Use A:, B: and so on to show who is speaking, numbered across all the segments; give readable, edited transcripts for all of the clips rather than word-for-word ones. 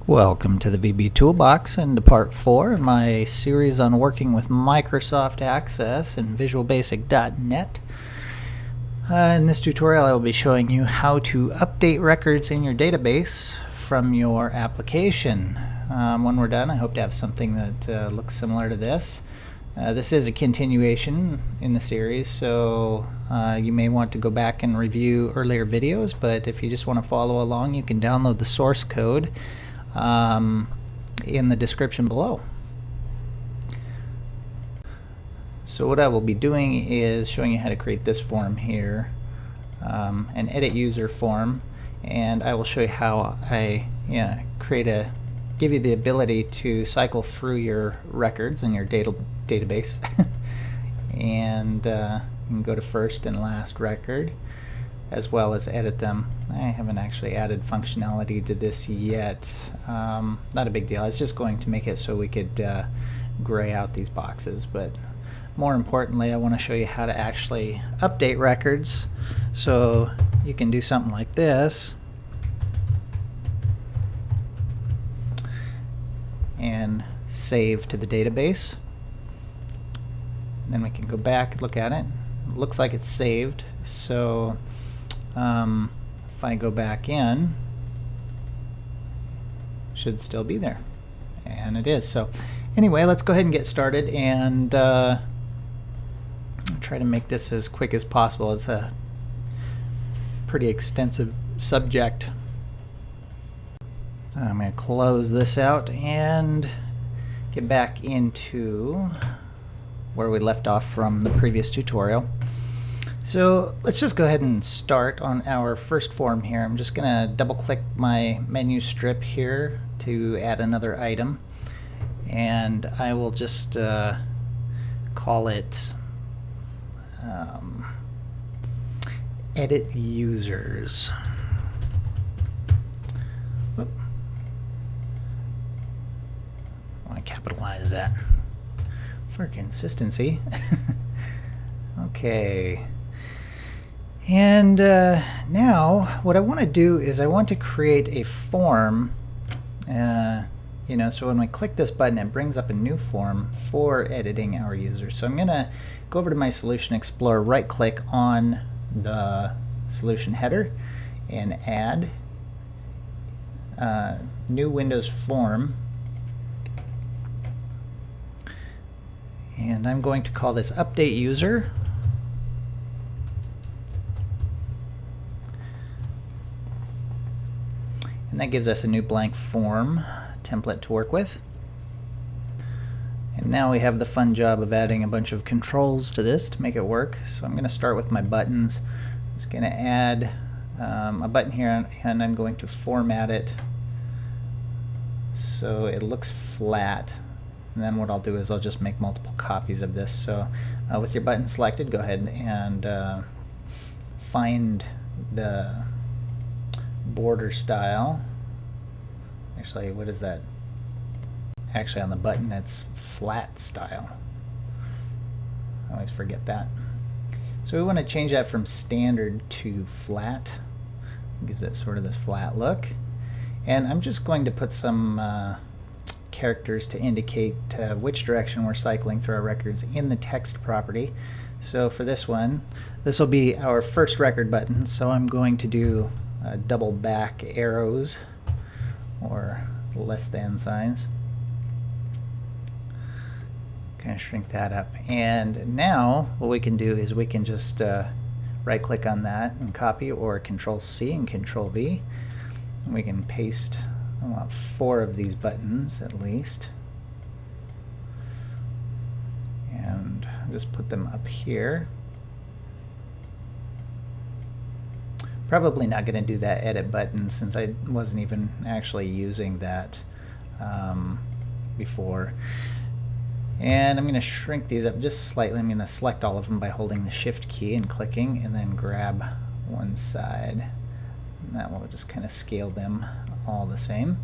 A: Welcome to the VB Toolbox and to part 4 in my series on working with Microsoft Access and Visual Basic.net. In this tutorial I will be showing you how to update records in your database from your application. When we're done, I hope to have something that looks similar to this. This is a continuation in the series, so you may want to go back and review earlier videos, but if you just want to follow along, you can download the source code in the description below. So what I will be doing is showing you how to create this form here, an edit user form, and I will show you how I give you the ability to cycle through your records in your database and you can go to first and last record as well as edit them. I haven't actually added functionality to this yet. Not a big deal. I was just going to make it so we could gray out these boxes, but more importantly I want to show you how to actually update records. So you can do something like this and save to the database. Then we can go back and look at it. It looks like it's saved, so if I go back in, it should still be there, and it is. So anyway, let's go ahead and get started and try to make this as quick as possible. It's a pretty extensive subject. So I'm going to close this out and get back into where we left off from the previous tutorial. So let's just go ahead and start on our first form here. I'm just going to double click my menu strip here to add another item, and I will just call it edit users. Whoop. I want to capitalize that for consistency. Okay. And now what I want to do is I want to create a form, so when I click this button it brings up a new form for editing our users. So I'm going to go over to my Solution Explorer, right click on the solution header and add new Windows form, and I'm going to call this update user. And that gives us a new blank form template to work with. And now we have the fun job of adding a bunch of controls to this to make it work. So I'm going to start with my buttons. I'm just going to add a button here, and I'm going to format it so it looks flat. And then what I'll do is I'll just make multiple copies of this. So with your button selected, go ahead and find the border style. Actually, what is that? Actually, on the button it's flat style. I always forget that. So we want to change that from standard to flat. It gives it sort of this flat look. And I'm just going to put some characters to indicate which direction we're cycling through our records in the text property. So for this one, this will be our first record button, so I'm going to do double back arrows or less than signs. Kind of shrink that up, and now what we can do is we can just right click on that and copy, or Control C and Control V, and we can paste. I want 4 of these buttons at least, and just put them up here. Probably not going to do that edit button since I wasn't even actually using that before. And I'm going to shrink these up just slightly. I'm going to select all of them by holding the Shift key and clicking, and then grab one side. And that will just kind of scale them all the same.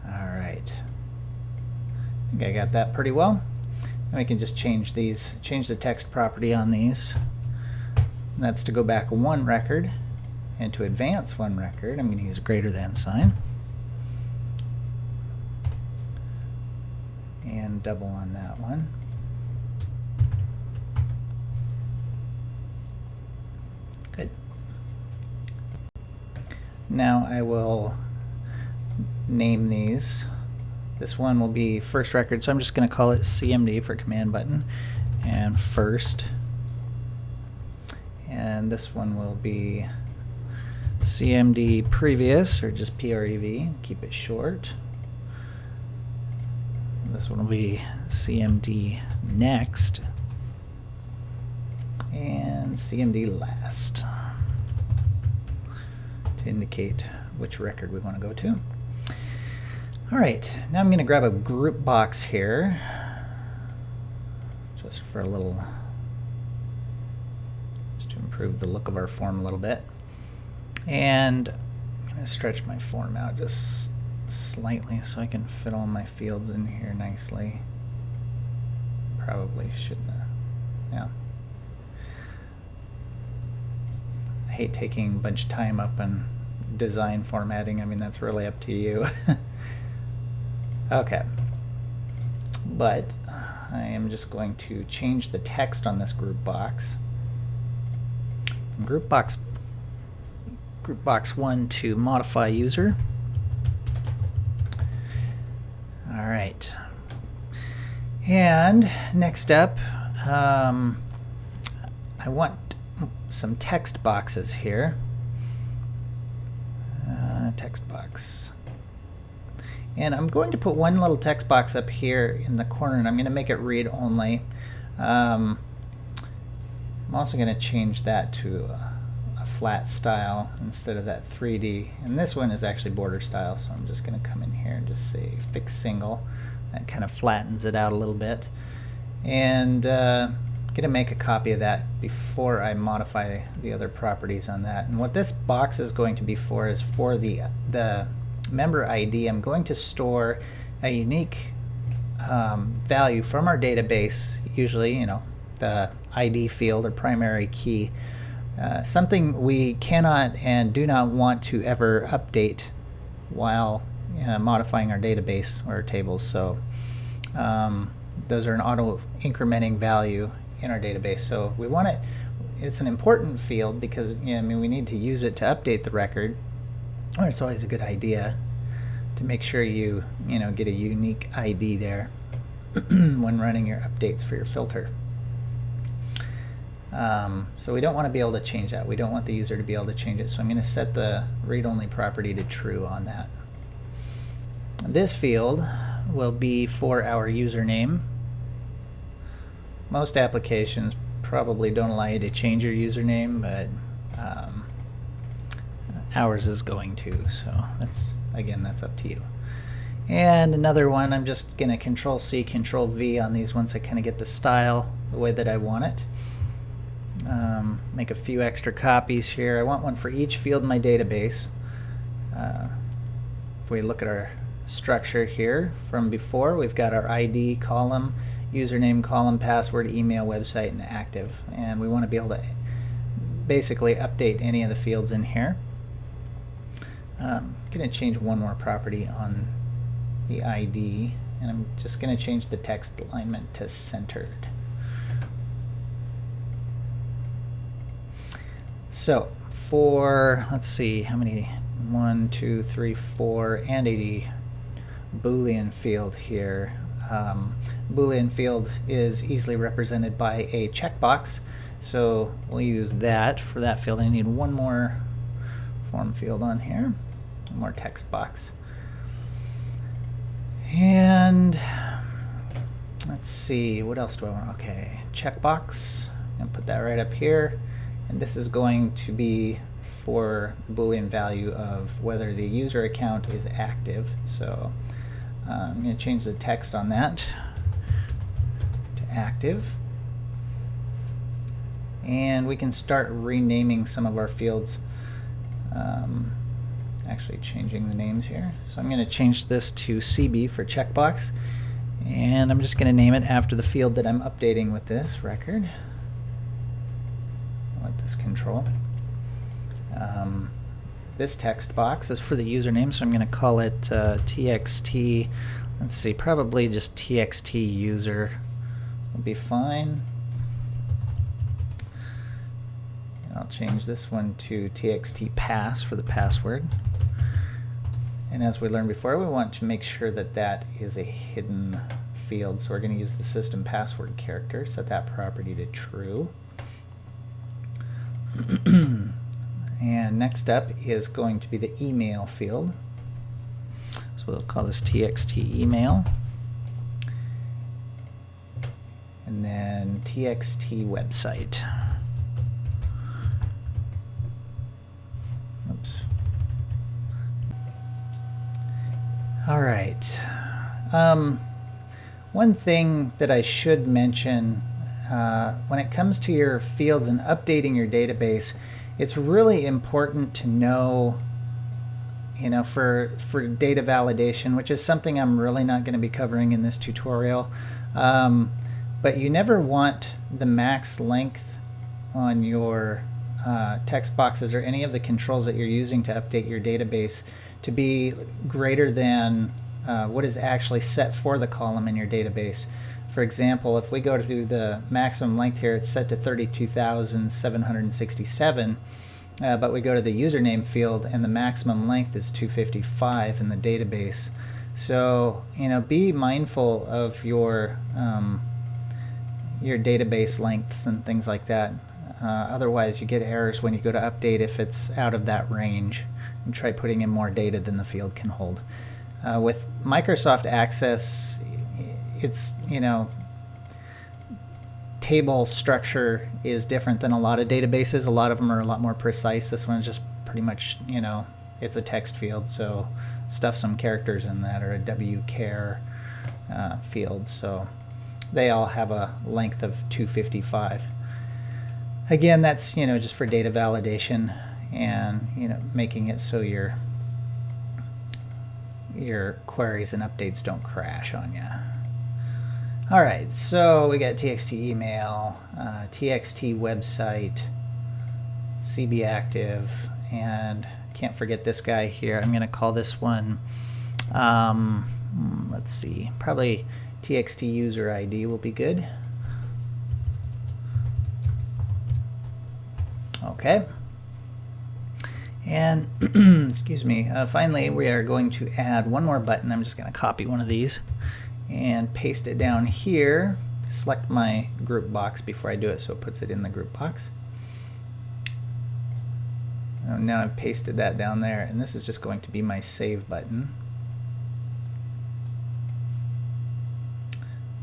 A: Alright. I think I got that pretty well. And we can just change the text property on these. And that's to go back one record. And to advance one record, I'm going to use a greater than sign. And double on that one. Good. Now I will name these. This one will be first record, so I'm just going to call it CMD for command button, and first. And this one will be CMD previous, or just PREV, keep it short. This one will be CMD next, and CMD last, to indicate which record we want to go to. All right, now I'm going to grab a group box here, just for a little, just to improve the look of our form a little bit. And I'm going to stretch my form out just slightly so I can fit all my fields in here nicely. Probably shouldn't have. Yeah. I hate taking a bunch of time up on design formatting. I mean, that's really up to you. Okay. But I am just going to change the text on this group box. From group box 1 to modify user. All right. And next up, I want some text boxes here. Text box. And I'm going to put one little text box up here in the corner, and I'm going to make it read only. I'm also going to change that to a flat style instead of that 3D. And this one is actually border style, so I'm just going to come in here and just say fix single. That kind of flattens it out a little bit. And going to make a copy of that before I modify the other properties on that. And what this box is going to be for is for the member ID. I'm going to store a unique value from our database, usually, the ID field or primary key, something we cannot and do not want to ever update while modifying our database or our tables. So those are an auto incrementing value in our database. So we want it. It's an important field because I mean, we need to use it to update the record. Or it's always a good idea to make sure you get a unique ID there when running your updates for your filter. So we don't want to be able to change that. We don't want the user to be able to change it. So I'm going to set the read-only property to true on that. This field will be for our username. Most applications probably don't allow you to change your username, but ours is going to, so that's up to you. And another one, I'm just going to Control-C, Control-V on these ones. I kind of get the style the way that I want it. Make a few extra copies here. I want one for each field in my database. If we look at our structure here from before, we've got our ID column, username column, password, email, website, and active. And we want to be able to basically update any of the fields in here. I'm going to change one more property on the ID, and I'm just going to change the text alignment to centered. So for, let's see, how many? 1, 2, 3, 4, and a Boolean field here. Boolean field is easily represented by a checkbox, so we'll use that for that field. I need one more form field on here, one more text box. And let's see, what else do I want? Okay, checkbox, and put that right up here. And this is going to be for the Boolean value of whether the user account is active. So I'm going to change the text on that to active. And we can start renaming some of our fields. Actually changing the names here. So I'm going to change this to CB for checkbox. And I'm just going to name it after the field that I'm updating with this record. I want this control. This text box is for the username, so I'm going to call it txt. Let's see, probably just txt user will be fine. And I'll change this one to txt pass for the password. And as we learned before, we want to make sure that that is a hidden field. So we're going to use the system password character, set that property to true. And next up is going to be the email field. So we'll call this txt email. And then txt website. Oops. All right. One thing that I should mention when it comes to your fields and updating your database, it's really important to know, for data validation, which is something I'm really not going to be covering in this tutorial. But you never want the max length on your text boxes or any of the controls that you're using to update your database to be greater than what is actually set for the column in your database. For example, if we go to the maximum length here, it's set to 32,767, but we go to the username field and the maximum length is 255 in the database. So, be mindful of your database lengths and things like that. Otherwise, you get errors when you go to update if it's out of that range. And try putting in more data than the field can hold. With Microsoft Access, it's, table structure is different than a lot of databases. A lot of them are a lot more precise. This one is just pretty much, it's a text field, so stuff some characters in that, or a wchar field. So they all have a length of 255. Again, that's, just for data validation and, making it so your queries and updates don't crash on you. All right, so we got txt email, txt website, cb active, and can't forget this guy here. I'm going to call this one, let's see, probably txt user ID will be good. Okay. And excuse me, finally we are going to add one more button. I'm just going to copy one of these and paste it down here. Select my group box before I do it so it puts it in the group box. Now I've pasted that down there, and this is just going to be my save button.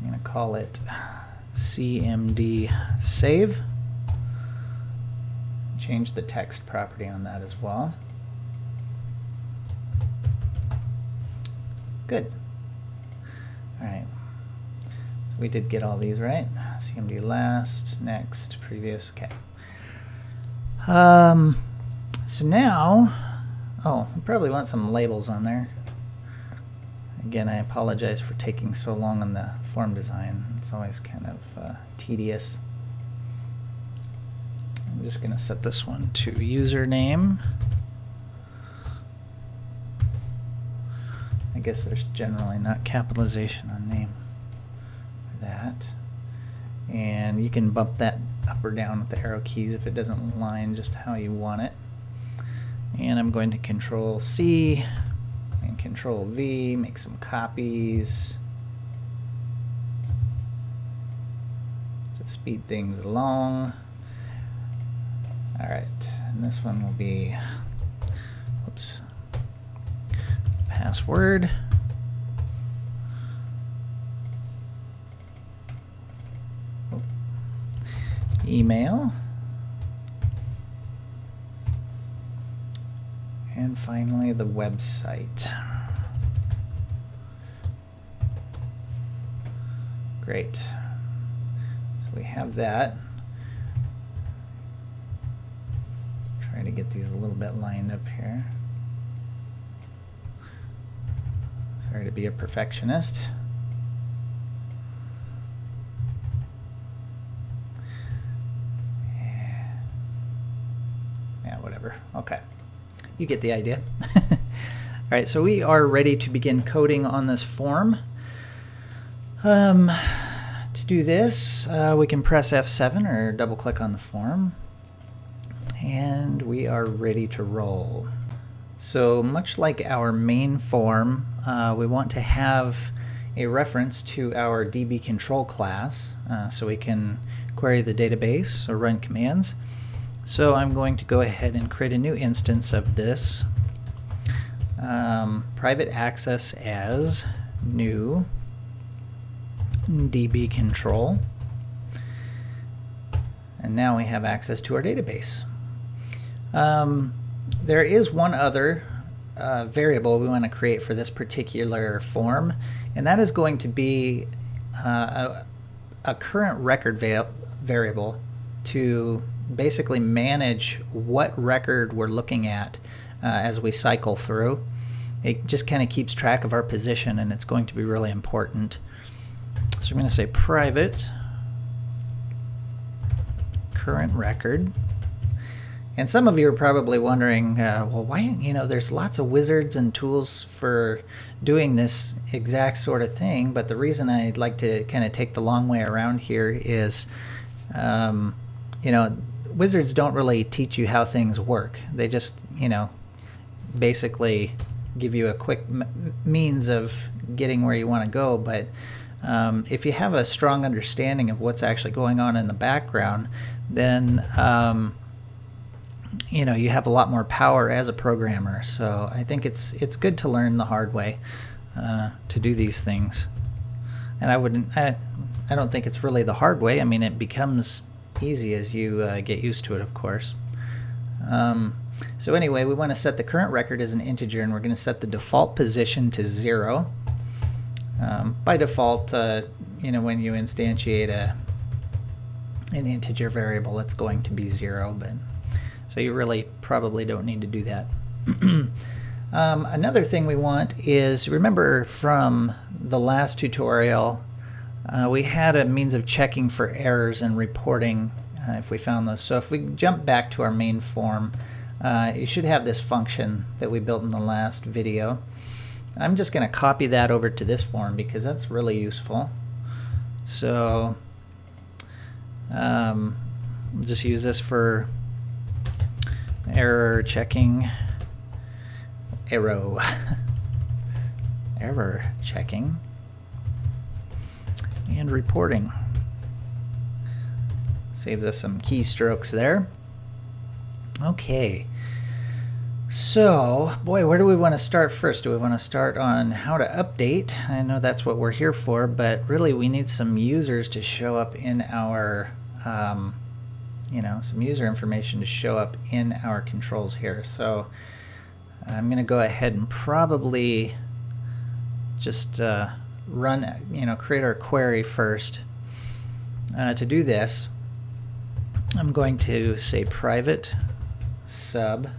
A: I'm going to call it cmd save. Change the text property on that as well. Good. All right. So we did get all these right. CMD last, next, previous. Okay. So now, we probably want some labels on there. Again, I apologize for taking so long on the form design. It's always kind of tedious. I'm just going to set this one to username. I guess there's generally not capitalization on name for that. And you can bump that up or down with the arrow keys if it doesn't line just how you want it. And I'm going to Control C and Control V, make some copies to speed things along. All right, and this one will be, whoops, password. Email. And finally, the website. Great. So we have that. Try to get these a little bit lined up here. Sorry to be a perfectionist. Yeah, whatever. Okay. you get the idea. All right, so we are ready to begin coding on this form. To do this, we can press F7 or double click on the form, and we are ready to roll. So much like our main form, we want to have a reference to our DB control class so we can query the database or run commands. So I'm going to go ahead and create a new instance of this. Private access as new DB control, and now we have access to our database. There is one other variable we want to create for this particular form, and that is going to be a current record variable to basically manage what record we're looking at as we cycle through. It just kind of keeps track of our position, and it's going to be really important. So I'm going to say private current record. And some of you are probably wondering, well, why, there's lots of wizards and tools for doing this exact sort of thing, but the reason I'd like to kind of take the long way around here is, wizards don't really teach you how things work. They just, basically give you a quick means of getting where you want to go, but if you have a strong understanding of what's actually going on in the background, then you have a lot more power as a programmer. So I think it's good to learn the hard way to do these things. And I don't think it's really the hard way. I mean, it becomes easy as you get used to it, of course. So anyway, we want to set the current record as an integer, and we're going to set the default position to 0. By default, when you instantiate an integer variable, it's going to be 0, but so you really probably don't need to do that. Another thing we want is, remember from the last tutorial, we had a means of checking for errors and reporting if we found those. So if we jump back to our main form, you should have this function that we built in the last video. I'm just going to copy that over to this form because that's really useful. So we'll just use this for error checking, error checking, and reporting. Saves us some keystrokes there. Okay. So, boy, where do we want to start first? Do we want to start on how to update? I know that's what we're here for, but really we need some users to show up in our, some user information to show up in our controls here. So I'm going to go ahead and probably just create our query first. To do this, I'm going to say private sub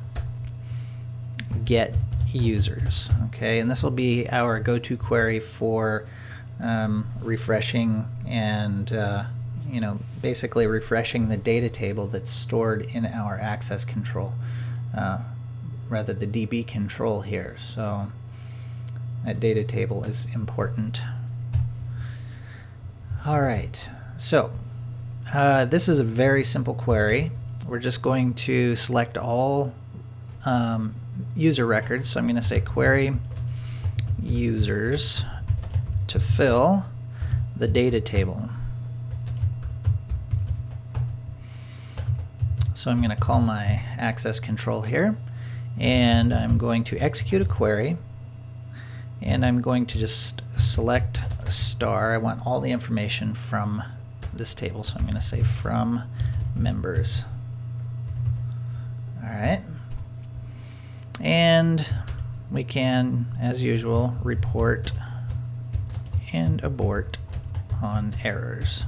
A: get users, okay, and this will be our go-to query for refreshing and basically refreshing the data table that's stored in our access control, rather the DB control here. So that data table is important. All right, so this is a very simple query. We're just going to select all user records. So I'm going to say query users to fill the data table. So I'm going to call my access control here, and I'm going to execute a query, and I'm going to just select a star. I want all the information from this table, so I'm going to say from members. All right. And we can, as usual, report and abort on errors.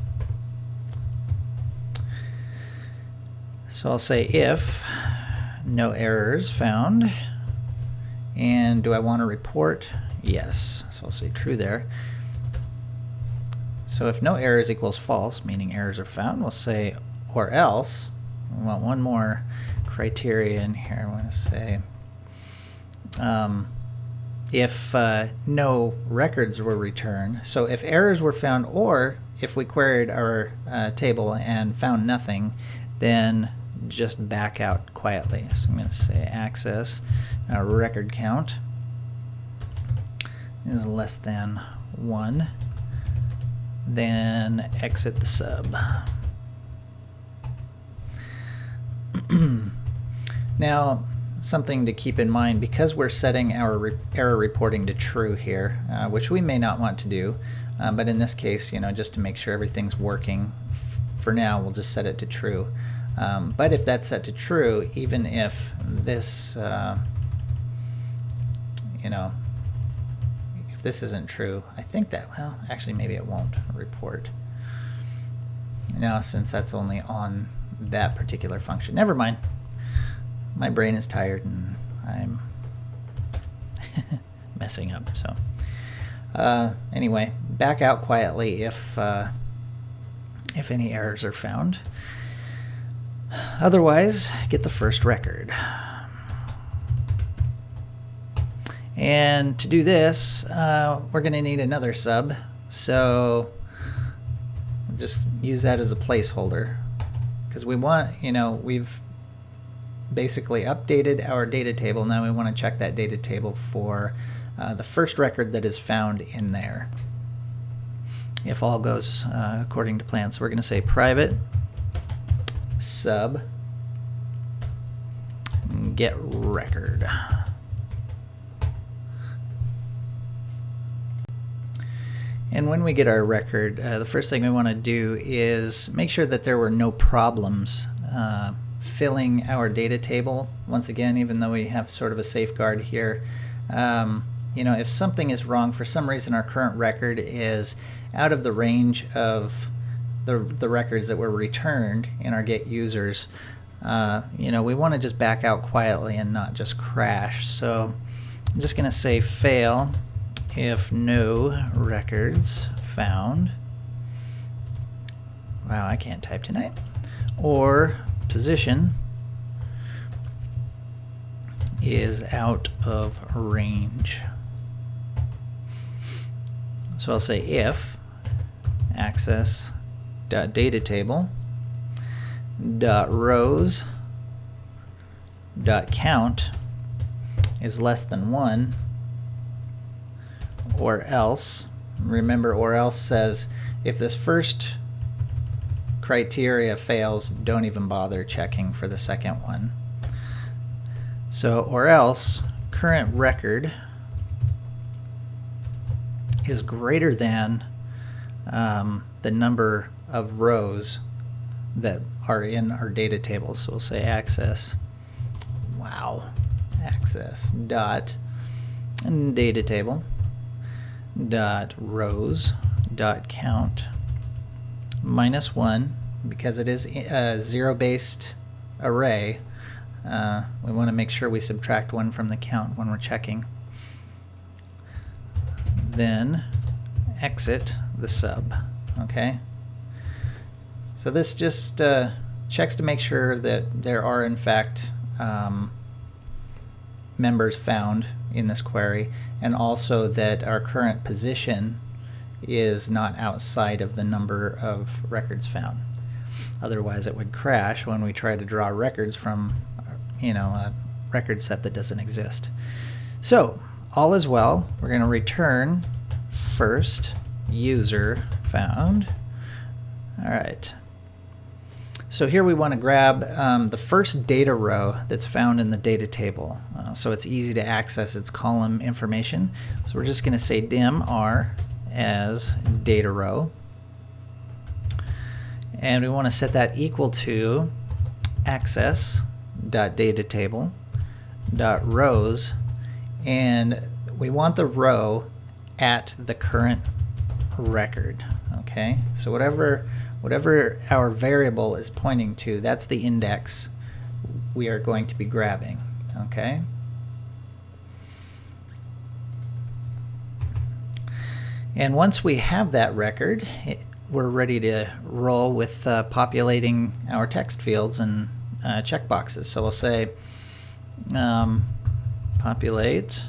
A: So I'll say if no errors found, and do I want to report? Yes. So I'll say true there. So if no errors equals false, meaning errors are found, we'll say or else. We want one more criteria in here. I want to say if no records were returned. So if errors were found, or if we queried our table and found nothing, then just back out quietly. So I'm going to say access record count is less than 1, then exit the sub. Now, something to keep in mind, because we're setting our error reporting to true here, which we may not want to do, but in this case, just to make sure everything's working, for now we'll just set it to true. But if that's set to true, even if this, if this isn't true, I think that, well, actually maybe it won't report. Now, since that's only on that particular function, never mind. My brain is tired and I'm messing up. So anyway, back out quietly if any errors are found. Otherwise, get the first record. And to do this, we're going to need another sub. So just use that as a placeholder, because we want, we've basically updated our data table. Now we want to check that data table for the first record that is found in there, if all goes according to plan. So we're going to say private sub get record. And when we get our record, the first thing we want to do is make sure that there were no problems filling our data table. Once again, even though we have sort of a safeguard here, if something is wrong, for some reason our current record is out of the range of the records that were returned in our get users, we want to just back out quietly and not just crash. So I'm just going to say fail if no records found. Wow, I can't type tonight. Or position is out of range. So I'll say if access data table rows count is less than 1, or else, remember, or else says if this first criteria fails, don't even bother checking for the second one. So, or else current record is greater than the number of rows that are in our data table. So we'll say access dot data table dot rows dot count -1, because it is a zero-based array. We want to make sure we subtract 1 from the count when we're checking. Then exit the sub. Okay. So this just checks to make sure that there are in fact members found in this query, and also that our current position is not outside of the number of records found. Otherwise it would crash when we try to draw records from a record set that doesn't exist. So all is well. We're going to return first user found. All right. So here we want to grab the first data row that's found in the data table, so it's easy to access its column information. So we're just going to say dim r as data row, and we want to set that equal to access.datatable.rows, and we want the row at the current record. Okay, so whatever our variable is pointing to, that's the index we are going to be grabbing. Okay. And once we have that record, we're ready to roll with populating our text fields and checkboxes. So we'll say populate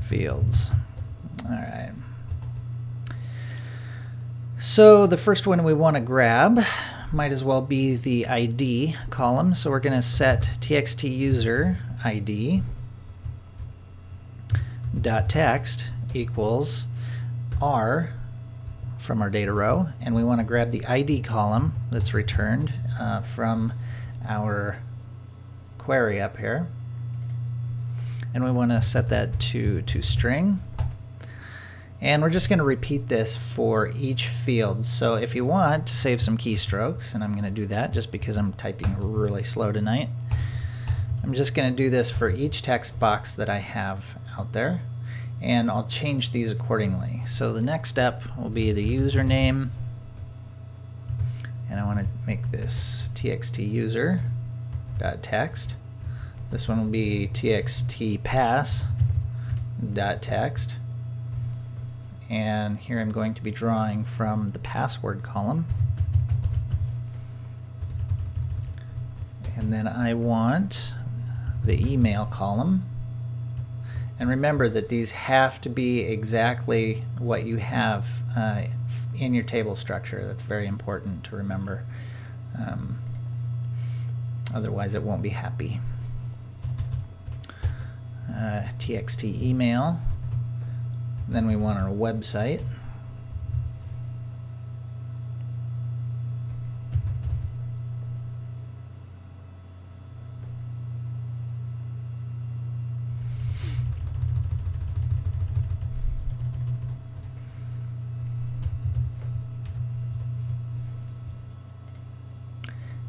A: fields. All right. So the first one we want to grab might as well be the ID column. So we're going to set txt user ID dot text equals R from our data row, and we want to grab the ID column that's returned from our query up here, and we want to set that to string. And we're just going to repeat this for each field. So if you want to save some keystrokes, and I'm going to do that just because I'm typing really slow tonight, I'm just going to do this for each text box that I have out there, and I'll change these accordingly. So the next step will be the username, and I want to make this txt user dot text. This one will be txt pass dot text. And here I'm going to be drawing from the password column. And then I want the email column. And remember that these have to be exactly what you have in your table structure. That's very important to remember. Otherwise it won't be happy. Txt email. Then we want our website.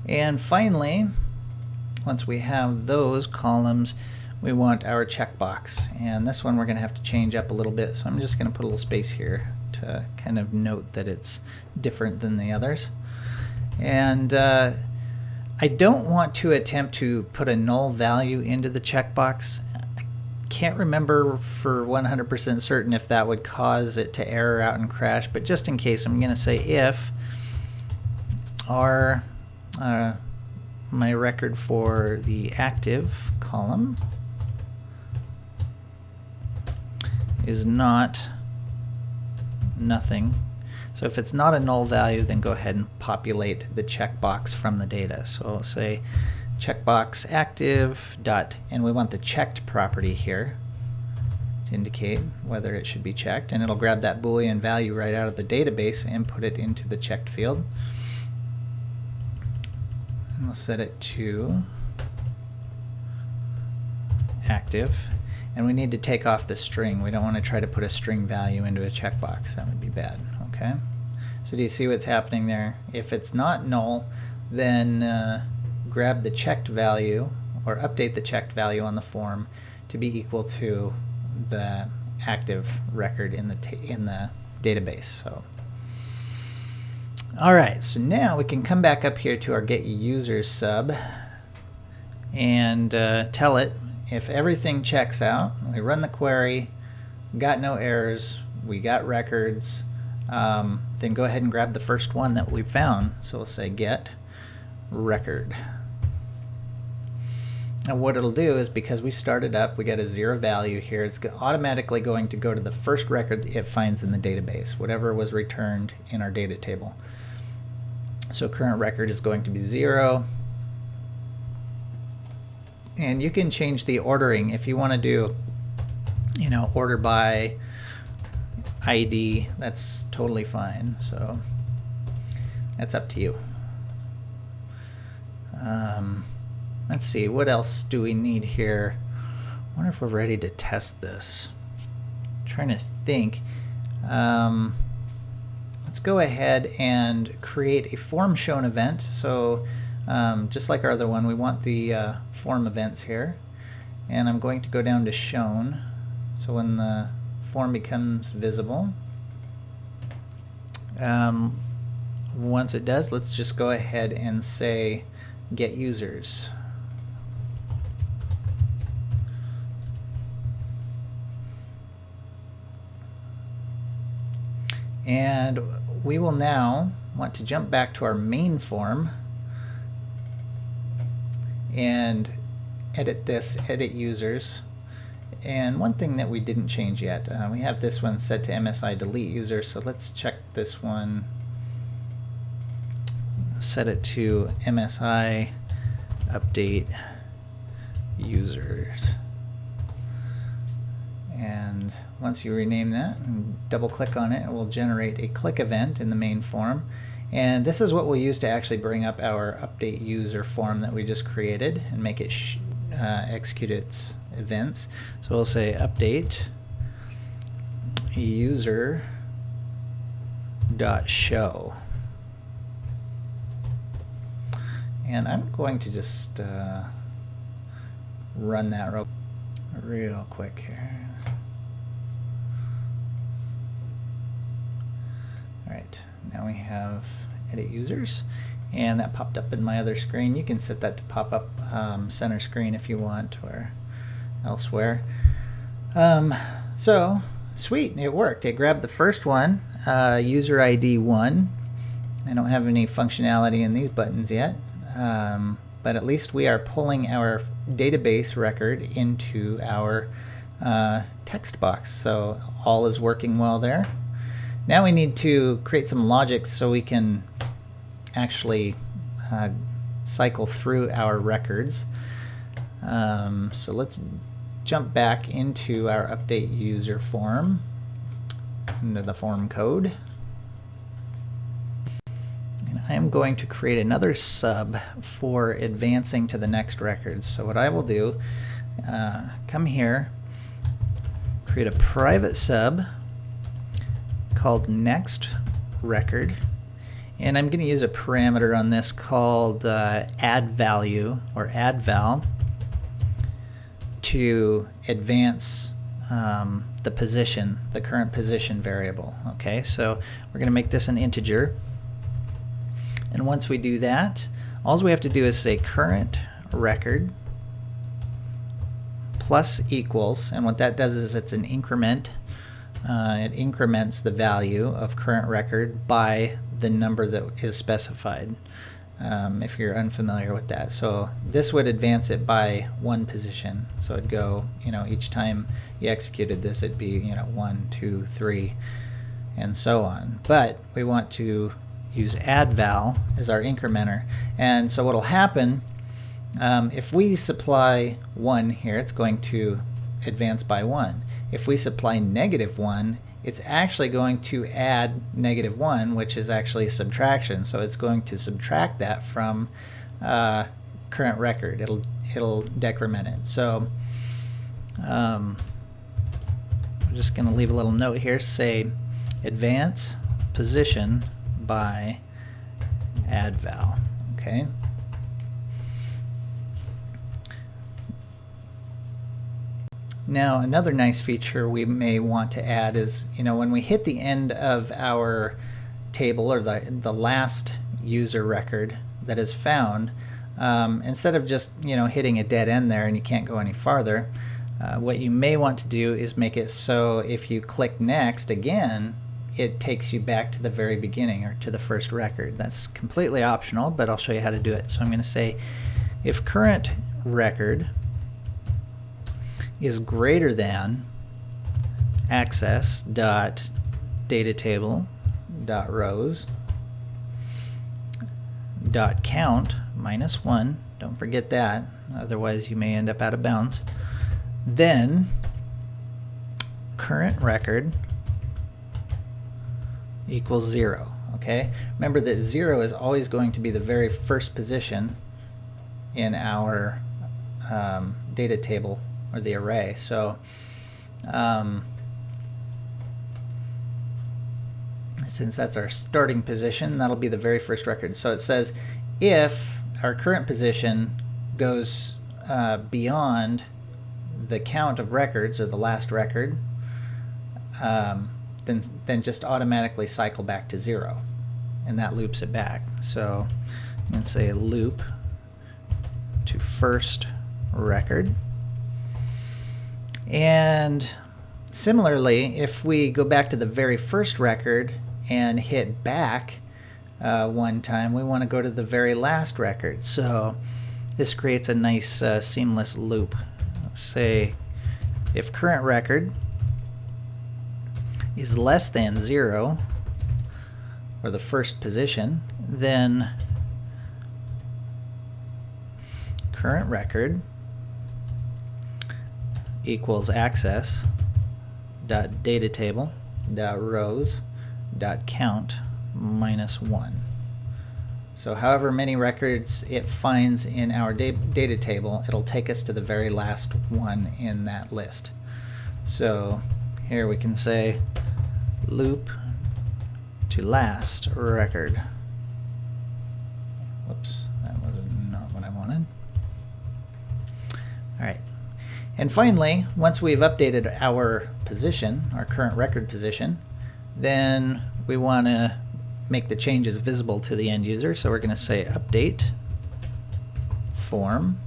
A: And finally, once we have those columns, we want our checkbox, and this one we're going to have to change up a little bit, so I'm just going to put a little space here to kind of note that it's different than the others. And I don't want to attempt to put a null value into the checkbox. I can't remember for 100% certain if that would cause it to error out and crash, but just in case, I'm going to say if our my record for the active column is not nothing. So if it's not a null value, then go ahead and populate the checkbox from the data. So I'll say checkbox active dot, and we want the checked property here to indicate whether it should be checked, and it'll grab that Boolean value right out of the database and put it into the checked field. And we'll set it to active. And we need to take off the string. We don't want to try to put a string value into a checkbox. That would be bad. Okay. So do you see what's happening there? If it's not null, then grab the checked value or update the checked value on the form to be equal to the active record in the database. So, all right. So now we can come back up here to our get users sub and tell it, if everything checks out, we run the query, got no errors, we got records, then go ahead and grab the first one that we found. So we'll say get record. Now what it'll do is, because we started up, we got a 0 value here, it's automatically going to go to the first record it finds in the database, whatever was returned in our data table. So current record is going to be 0. And you can change the ordering if you want to do, you know, order by ID. That's totally fine. So that's up to you. Let's see, what else do we need here? I wonder if we're ready to test this. I'm trying to think. Let's go ahead and create a form shown event. So just like our other one, we want the form events here, and I'm going to go down to shown. So when the form becomes visible, once it does, let's just go ahead and say get users. And we will now want to jump back to our main form and edit this, edit users. And one thing that we didn't change yet, we have this one set to MSI delete user, so let's check this one. Set it to MSI update users. And once you rename that and double click on it, it will generate a click event in the main form. And this is what we'll use to actually bring up our update user form that we just created and make it execute its events. So we'll say update user dot show. And I'm going to just run that real quick here. Alright, now we have edit users, and that popped up in my other screen. You can set that to pop up center screen if you want, or elsewhere. So sweet, it worked. It grabbed the first one, user ID 1. I don't have any functionality in these buttons yet, but at least we are pulling our database record into our text box, so all is working well there. Now we need to create some logic so we can actually cycle through our records. So let's jump back into our update user form, into the form code. And I am going to create another sub for advancing to the next record. So what I will do, come here, create a private sub called next record, and I'm going to use a parameter on this called add value, or add val, to advance the position, the current position variable. Okay, so we're going to make this an integer, and once we do that, all we have to do is say current record plus equals, and what that does is it's an increment. It increments the value of current record by the number that is specified, if you're unfamiliar with that. So this would advance it by 1 position. So it'd go, each time you executed this, it'd be, 1, 2, 3, and so on. But we want to use add val as our incrementer. And so what'll happen, if we supply 1 here, it's going to advance by 1. If we supply -1, it's actually going to add -1, which is actually subtraction. So it's going to subtract that from current record. It'll decrement it. So I'm just going to leave a little note here. Say advance position by add val. Okay. Now another nice feature we may want to add is, when we hit the end of our table, or the last user record that is found, instead of just hitting a dead end there and you can't go any farther, what you may want to do is make it so if you click next again, it takes you back to the very beginning, or to the first record. That's completely optional, but I'll show you how to do it. So I'm going to say if current record is greater than access dot data table dot rows dot count -1, don't forget that, otherwise you may end up out of bounds, then current record equals 0. Okay, remember that 0 is always going to be the very first position in our data table, or the array. So since that's our starting position, that'll be the very first record. So it says if our current position goes beyond the count of records, or the last record, then just automatically cycle back to 0, and that loops it back. So I'm going to say loop to first record. And similarly, if we go back to the very first record and hit back 1 time, we want to go to the very last record. So this creates a nice seamless loop. Let's say if current record is less than 0, or the first position, then current record equals access dot data table dot rows dot count minus 1. So however many records it finds in our data table, it'll take us to the very last one in that list. So here we can say loop to last record. Whoops, that was not what I wanted. All right. And finally, once we've updated our position, our current record position, then we want to make the changes visible to the end user. So we're going to say update form,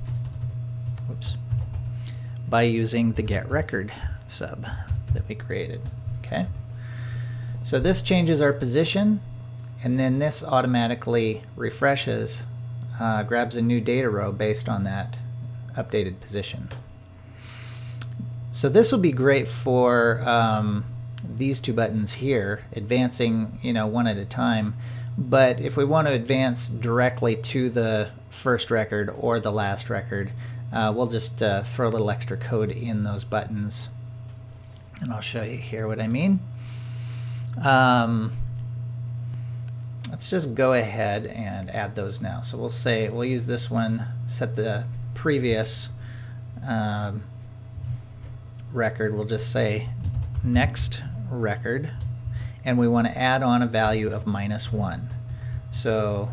A: whoops, by using the get record sub that we created. Okay. So this changes our position, and then this automatically refreshes, grabs a new data row based on that updated position. So this will be great for these two buttons here, advancing, one at a time. But if we want to advance directly to the first record or the last record, we'll just throw a little extra code in those buttons, and I'll show you here what I mean. Let's just go ahead and add those now. So we'll use this one, set the previous record. We'll just say next record, and we want to add on a value of -1. So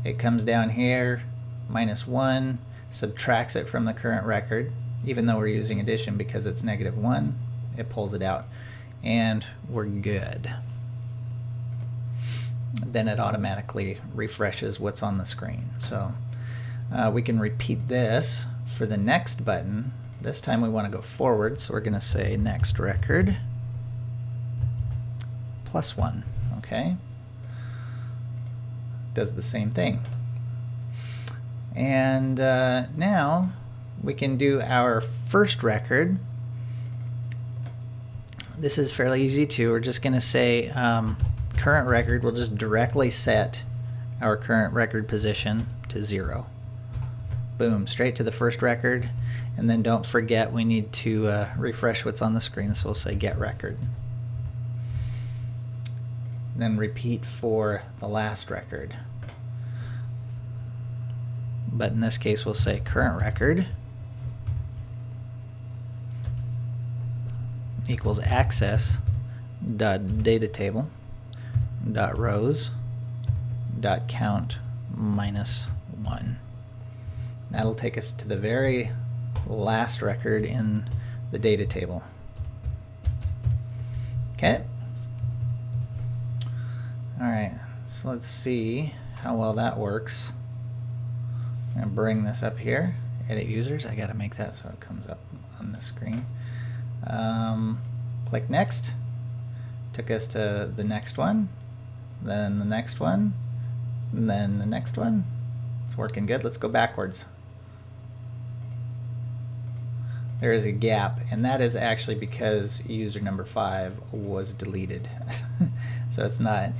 A: it comes down here, -1, subtracts it from the current record, even though we're using addition because it's -1, it pulls it out, and we're good. Then it automatically refreshes what's on the screen. So we can repeat this for the next button. This time we want to go forward, so we're going to say next record +1. Okay, does the same thing. And now we can do our first record. This is fairly easy too. We're just going to say current record. We'll just directly set our current record position to 0. Boom, straight to the first record. And then don't forget we need to refresh what's on the screen, so we'll say get record. Then repeat for the last record. But in this case we'll say current record equals access dot data table dot rows dot count -1. That'll take us to the very last record in the data table. Okay. All right, so let's see how well that works. I'm gonna bring this up here, edit users. I gotta make that so it comes up on the screen. Click next, took us to the next one, then the next one, and then the next one. It's working good. Let's go backwards. There is a gap, and that is actually because user number 5 was deleted. So it's not,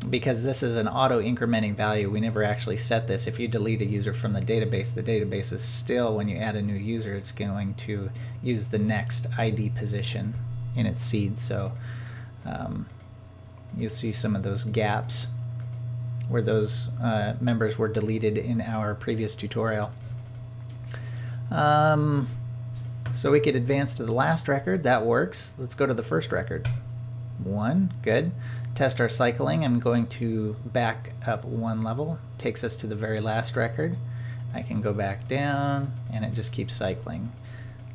A: because this is an auto-incrementing value, we never actually set this. If you delete a user from the database is still, when you add a new user, it's going to use the next ID position in its seed. So you'll see some of those gaps where those members were deleted in our previous tutorial. So we could advance to the last record. That works. Let's go to the first record. 1, good. Test our cycling. I'm going to back up 1 level. Takes us to the very last record. I can go back down, and it just keeps cycling.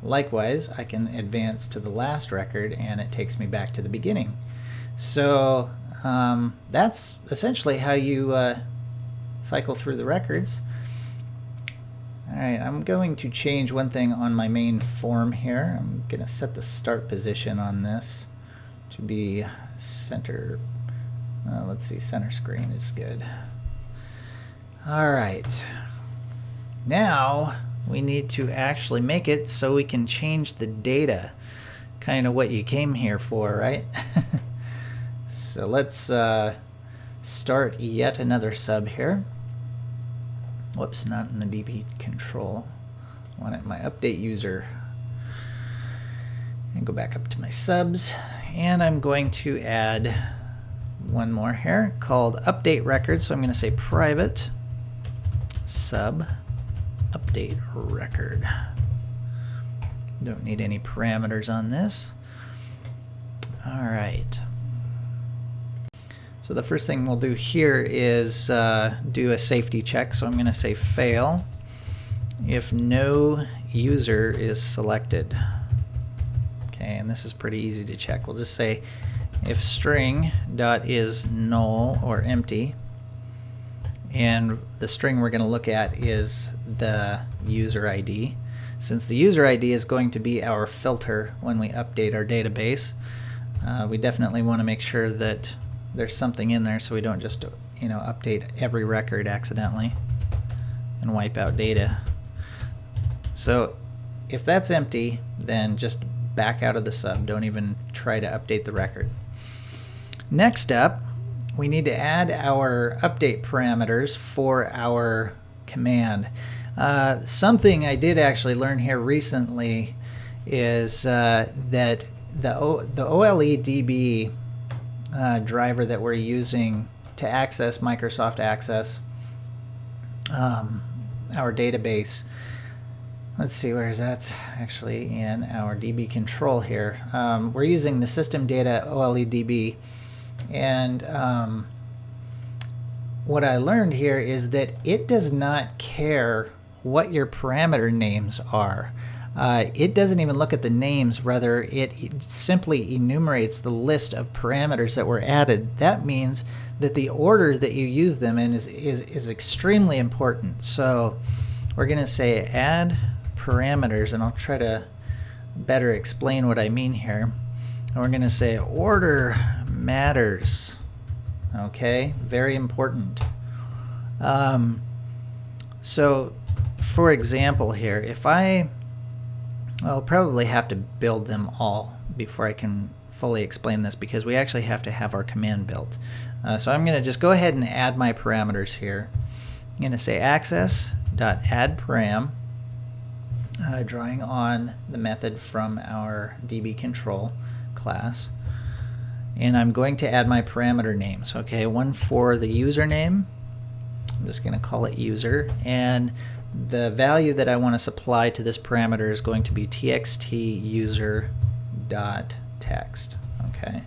A: Likewise, I can advance to the last record, and it takes me back to the beginning. So that's essentially how you cycle through the records. Alright, I'm going to change one thing on my main form here. I'm going to set the start position on this to be center. Let's see, center screen is good. Alright, Now we need to actually make it so we can change the data, kind of what you came here for, right? So let's start yet another sub here. Whoops, not in the DB control. I want it my update user. And go back up to my subs, and I'm going to add one more here called update record. So I'm going to say private sub update record. Don't need any parameters on this. All right. So the first thing we'll do here is do a safety check. So I'm going to say fail if no user is selected. Okay, and this is pretty easy to check. We'll just say if string dot is null or empty, and the string we're going to look at is the user ID. Since the user ID is going to be our filter when we update our database, we definitely want to make sure that there's something in there so we don't just update every record accidentally and wipe out data. So if that's empty, then just back out of the sub. Don't even try to update the record. Next up, we need to add our update parameters for our command. Something I did actually learn here recently is that the OLEDB driver that we're using to access Microsoft Access, our database. Let's see, where is that? Actually in our DB control here. We're using the system data OLEDB, and what I learned here is that it does not care what your parameter names are. It doesn't even look at the names, rather it simply enumerates the list of parameters that were added. That means that the order that you use them in is extremely important. So we're going to say add parameters, and I'll try to better explain what I mean here. And we're going to say order matters. Okay, very important. So for example here, if I'll probably have to build them all before I can fully explain this, because we actually have to have our command built. So I'm going to just go ahead and add my parameters here. I'm going to say access.addParam, drawing on the method from our DB control class. And I'm going to add my parameter names. Okay, one for the username. I'm just going to call it user, and the value that I want to supply to this parameter is going to be txtuser.text. Okay,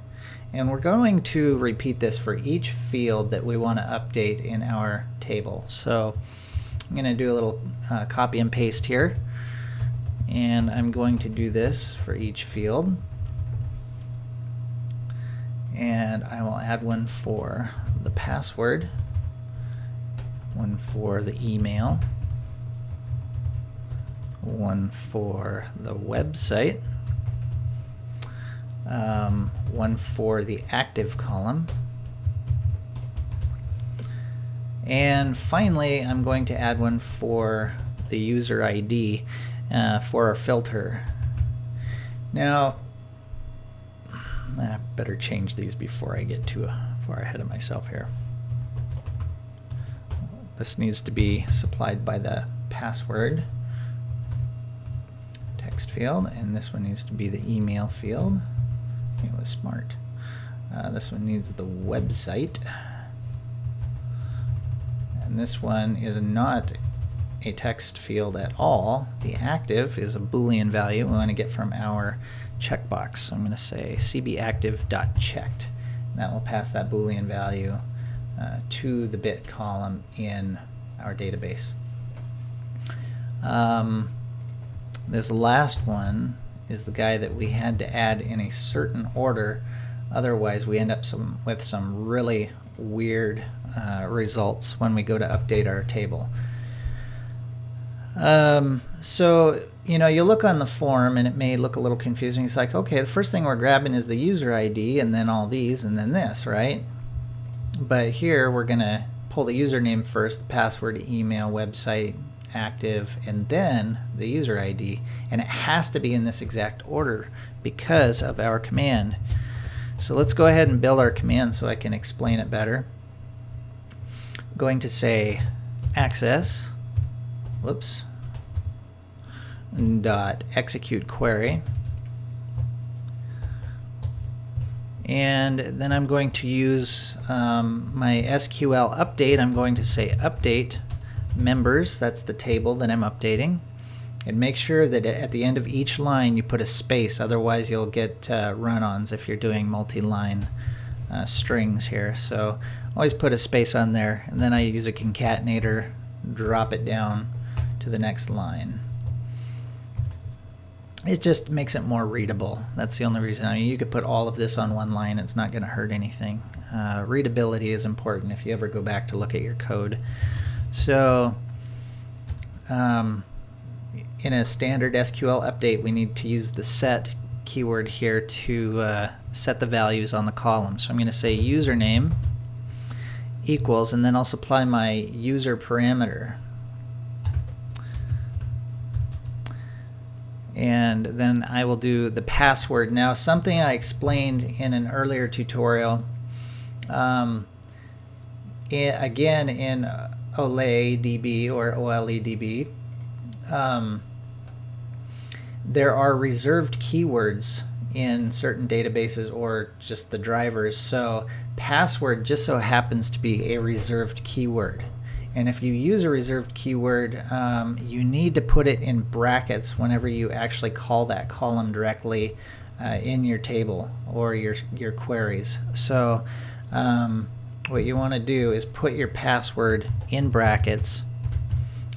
A: and we're going to repeat this for each field that we want to update in our table. So I'm going to do a little copy and paste here, and I'm going to do this for each field. And I will add one for the password, one for the email, one for the website, one for the active column, and finally I'm going to add one for the user ID for our filter. Now I better change these before I get too far ahead of myself here. This needs to be supplied by the password text field, and this one needs to be the email field. It was smart. This one needs the website, and this one is not a text field at all. The active is a Boolean value we want to get from our checkbox. So I'm going to say cbActive.checked, and that will pass that Boolean value to the bit column in our database. This last one is the guy that we had to add in a certain order, otherwise we end up with some really weird results when we go to update our table. So you look on the form and it may look a little confusing. It's like, okay, the first thing we're grabbing is the user ID, and then all these, and then this, right? But here we're going to pull the username first, the password, email, website, active, and then the user ID. And it has to be in this exact order because of our command. So let's go ahead and build our command so I can explain it better. I'm going to say access, dot execute query. And then I'm going to use my SQL update. I'm going to say update members. That's the table that I'm updating. And make sure that at the end of each line you put a space, otherwise you'll get run-ons if you're doing multi-line strings here. So always put a space on there, and then I use a concatenator, drop it down to the next line. It just makes it more readable. That's the only reason. I mean, you could put all of this on one line. It's not going to hurt anything. Readability is important if you ever go back to look at your code. So in a standard SQL update, we need to use the set keyword here to set the values on the column. So I'm going to say username equals, and then I'll supply my user parameter. And then I will do the password. Now, something I explained in an earlier tutorial, again in OLEDB or OLEDB, there are reserved keywords in certain databases or just the drivers. So password just so happens to be a reserved keyword. And if you use a reserved keyword, you need to put it in brackets whenever you actually call that column directly in your table or your queries. So what you want to do is put your password in brackets.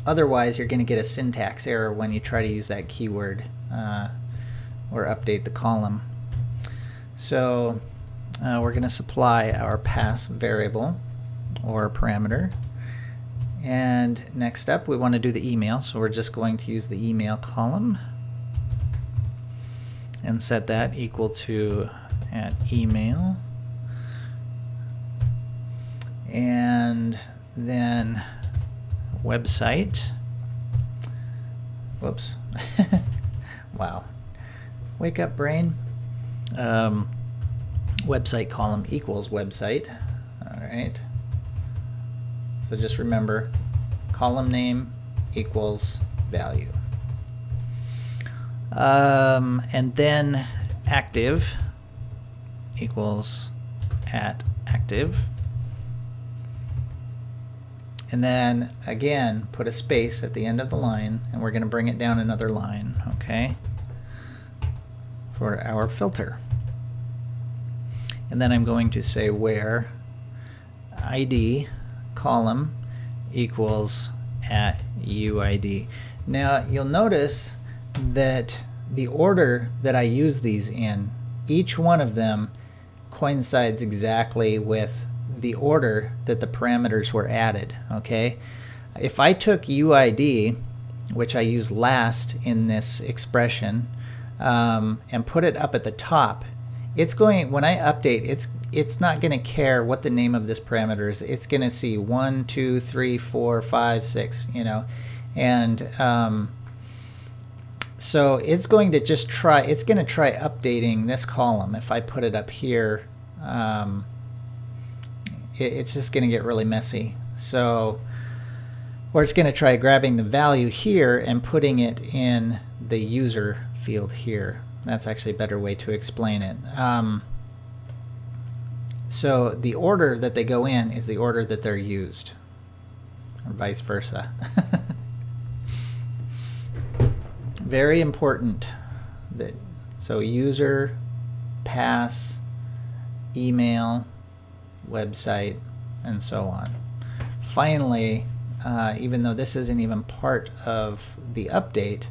A: Otherwise, you're going to get a syntax error when you try to use that keyword or update the column. So we're going to supply our pass variable or parameter. And next up, we want to do the email, so we're just going to use the email column and set that equal to @email. And then website. Whoops. Wow. Wake up, brain. Website column equals website. All right. So just remember, column name equals value. And then active equals @active. And then again, put a space at the end of the line, and we're going to bring it down another line, okay, for our filter. And then I'm going to say where ID column equals @UID. Now you'll notice that the order that I use these in, each one of them coincides exactly with the order that the parameters were added. Okay, if I took UID, which I use last in this expression, and put it up at the top, it's going, when I update, it's not going to care what the name of this parameter is. It's going to see 1, 2, 3, 4, 5, 6, you know, and so it's going to just try. It's going to try updating this column. If I put it up here, it's just going to get really messy. So, or it's going to try grabbing the value here and putting it in the user field here. That's actually a better way to explain it. So the order that they go in is the order that they're used, or vice versa. Very important. So user, pass, email, website, and so on. Finally, even though this isn't even part of the update,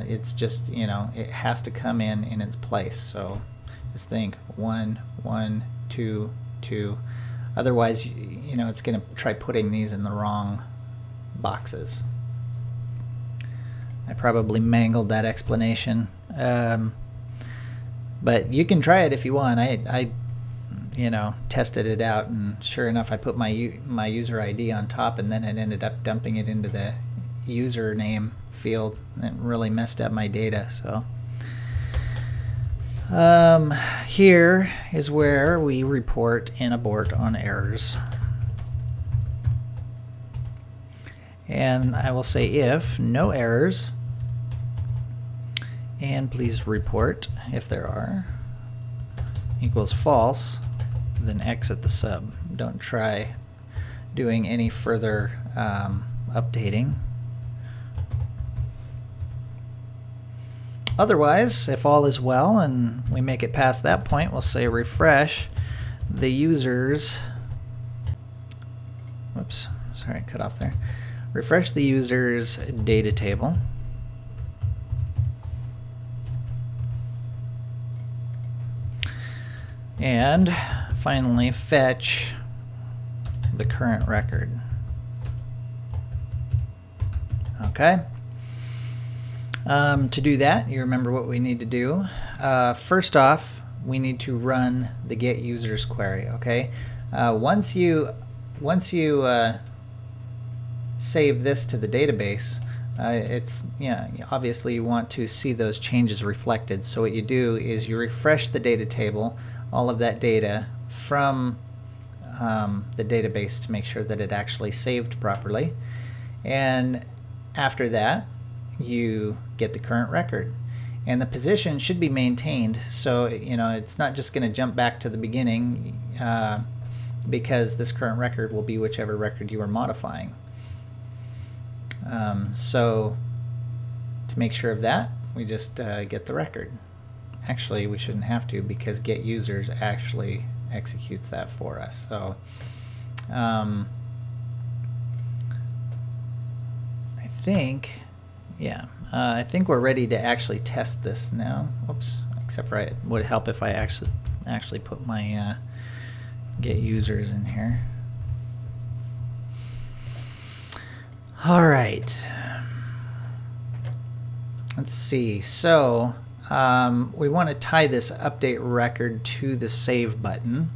A: it's just, you know, it has to come in its place. So just think 1, 1, 2, 2. Otherwise, you know, it's going to try putting these in the wrong boxes. I probably mangled that explanation, but you can try it if you want. I you know, tested it out, and sure enough, I put my user ID on top, and then it ended up dumping it into the username field. It really messed up my data. So here is where we report and abort on errors. And I will say if no errors, and please report if there are, equals false, then exit the sub. Don't try doing any further updating. Otherwise, if all is well and we make it past that point, we'll say refresh the user's, whoops, sorry, cut off there. Refresh the user's data table. And finally, fetch the current record. Okay. To do that, you remember what we need to do. First off, we need to run the get users query. Okay. Once you save this to the database, obviously you want to see those changes reflected. So what you do is you refresh the data table, all of that data from the database to make sure that it actually saved properly, and after that you get the current record, and the position should be maintained, so it's not just going to jump back to the beginning, because this current record will be whichever record you are modifying. So to make sure of that, we just get the record. Actually, we shouldn't have to, because get users actually executes that for us. So I think, I think we're ready to actually test this now. Whoops, except for it would help if I actually put my get users in here. All right, let's see. So we want to tie this update record to the save button,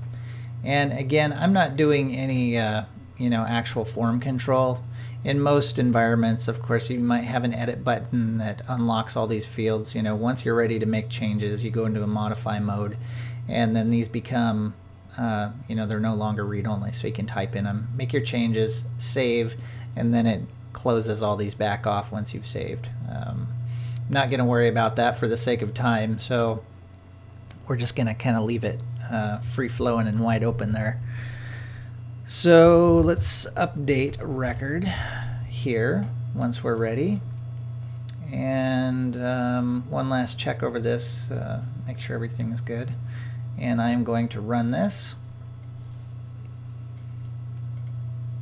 A: and again, I'm not doing any actual form control. In most environments, of course, you might have an edit button that unlocks all these fields. Once you're ready to make changes, you go into a modify mode, and then these become they're no longer read-only, so you can type in them, make your changes, save, and then it closes all these back off once you've saved. Not going to worry about that for the sake of time, so we're just going to kind of leave it free-flowing and wide open there. So let's update record here once we're ready, and one last check over this, make sure everything is good, and I'm going to run this.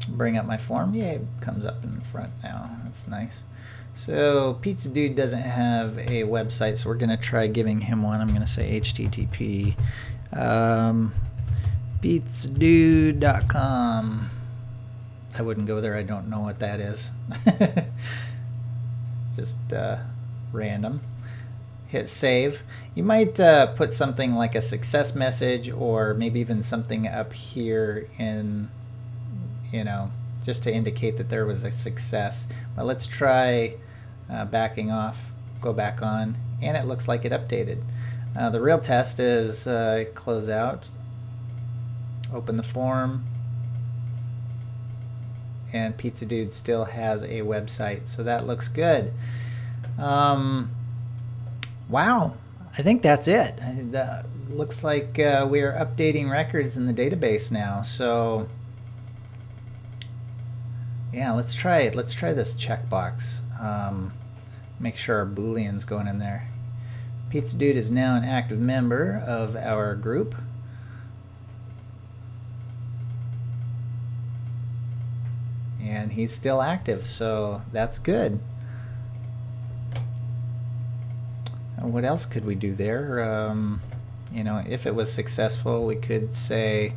A: Bring up my form. Yay, it comes up in the front now. That's nice. So Pizza Dude doesn't have a website, so we're going to try giving him one. I'm going to say http pizzadude.com. I wouldn't go there. I don't know what that is. Just random. Hit save. You might put something like a success message, or maybe even something up here in, just to indicate that there was a success. But let's try backing off, go back on, and it looks like it updated. The real test is close out, open the form, and Pizza Dude still has a website, so that looks good. Wow, I think that's it. Looks like we are updating records in the database now. So yeah, let's try it. Let's try this checkbox. Make sure our Boolean's going in there. Pizza Dude is now an active member of our group. And he's still active, so that's good. What else could we do there? If it was successful, we could say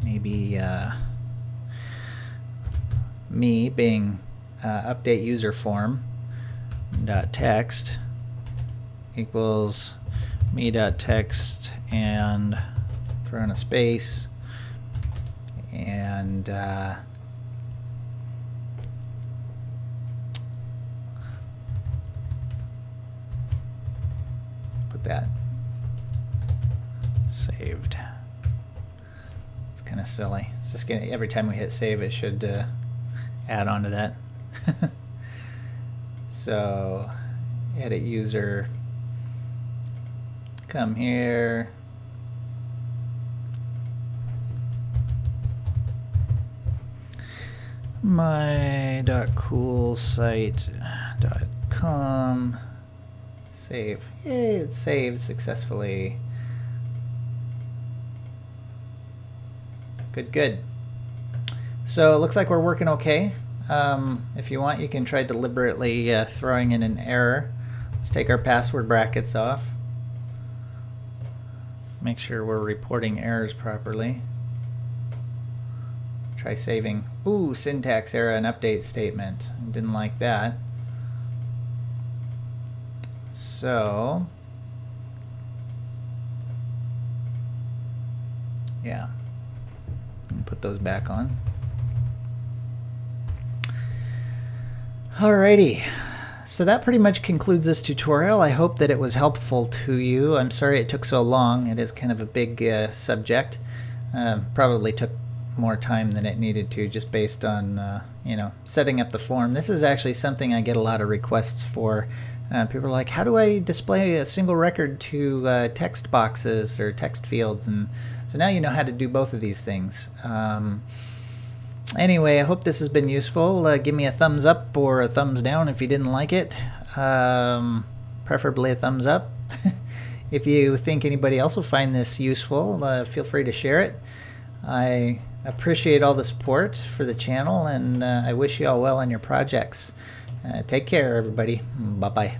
A: maybe me being update user form dot text equals me dot text and throw in a space And let's put that saved. It's kind of silly. It's just gonna, every time we hit save, it should add on to that. So edit user, come here, my.coolsite.com, save. Yay, it's saved successfully. Good, good. So it looks like we're working okay. If you want, you can try deliberately throwing in an error. Let's take our password brackets off. Make sure we're reporting errors properly. Try saving. Ooh, syntax error and update statement. Didn't like that. So, yeah. Put those back on. Alrighty, so that pretty much concludes this tutorial. I hope that it was helpful to you. I'm sorry it took so long. It is kind of a big subject. Probably took more time than it needed to, just based on you know, setting up the form. This is actually something I get a lot of requests for. People are like, how do I display a single record to text boxes or text fields? And so now you know how to do both of these things. Anyway, I hope this has been useful. Give me a thumbs up or a thumbs down if you didn't like it. Preferably a thumbs up. If you think anybody else will find this useful, feel free to share it. I appreciate all the support for the channel, and I wish you all well on your projects. Take care, everybody. Bye-bye.